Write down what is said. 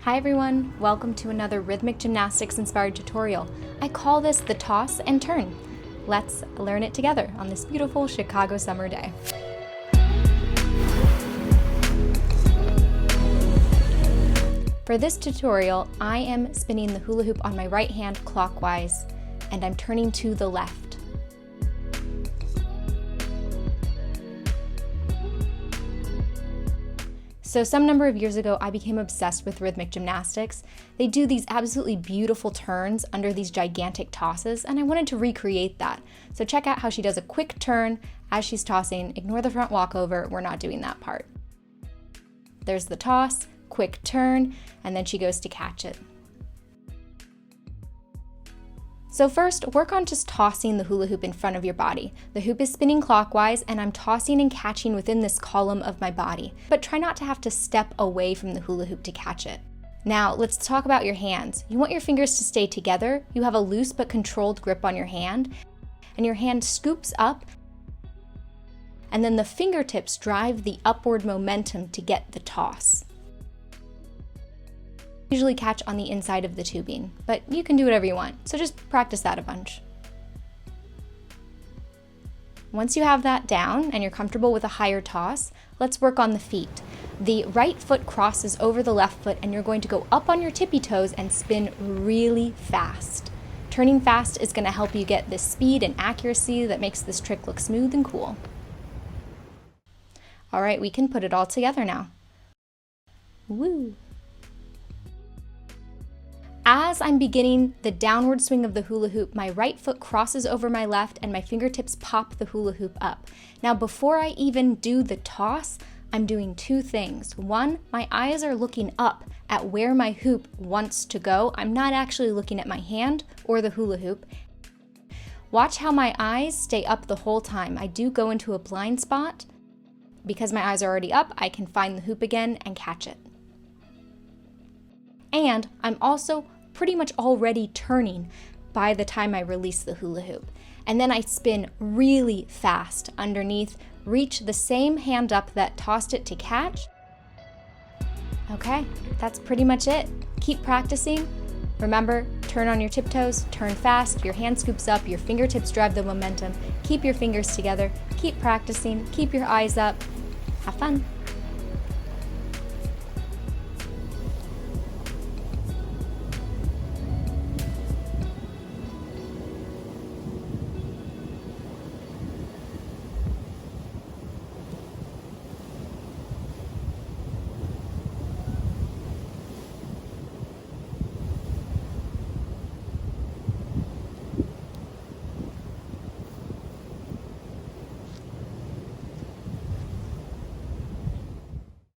Hi everyone, welcome to another rhythmic gymnastics inspired tutorial. I call this the toss and turn. Let's learn it together on this beautiful Chicago summer day. For this tutorial, I am spinning the hula hoop on my right hand clockwise, and I'm turning to the left. So some number of years ago, I became obsessed with rhythmic gymnastics. They do these absolutely beautiful turns under these gigantic tosses, and I wanted to recreate that. So check out how she does a quick turn as she's tossing. Ignore the front walkover, we're not doing that part. There's the toss, quick turn, and then she goes to catch it. So first, work on just tossing the hula hoop in front of your body. The hoop is spinning clockwise, and I'm tossing and catching within this column of my body. But try not to have to step away from the hula hoop to catch it. Now, let's talk about your hands. You want your fingers to stay together. You have a loose but controlled grip on your hand, and your hand scoops up, and then the fingertips drive the upward momentum to get the toss. Usually catch on the inside of the tubing, but you can do whatever you want, so just practice that a bunch. Once you have that down and you're comfortable with a higher toss, let's work on the feet. The right foot crosses over the left foot and you're going to go up on your tippy toes and spin really fast. Turning fast is going to help you get the speed and accuracy that makes this trick look smooth and cool. All right, we can put it all together now. Woo! As I'm beginning the downward swing of the hula hoop, my right foot crosses over my left and my fingertips pop the hula hoop up. Now, before I even do the toss, I'm doing two things. One, my eyes are looking up at where my hoop wants to go. I'm not actually looking at my hand or the hula hoop. Watch how my eyes stay up the whole time. I do go into a blind spot. Because my eyes are already up, I can find the hoop again and catch it. And I'm also pretty much already turning by the time I release the hula hoop. And then I spin really fast underneath, reach the same hand up that tossed it to catch. Okay, that's pretty much it. Keep practicing. Remember, turn on your tiptoes, turn fast, your hand scoops up, your fingertips drive the momentum. Keep your fingers together, keep practicing, keep your eyes up. Have fun.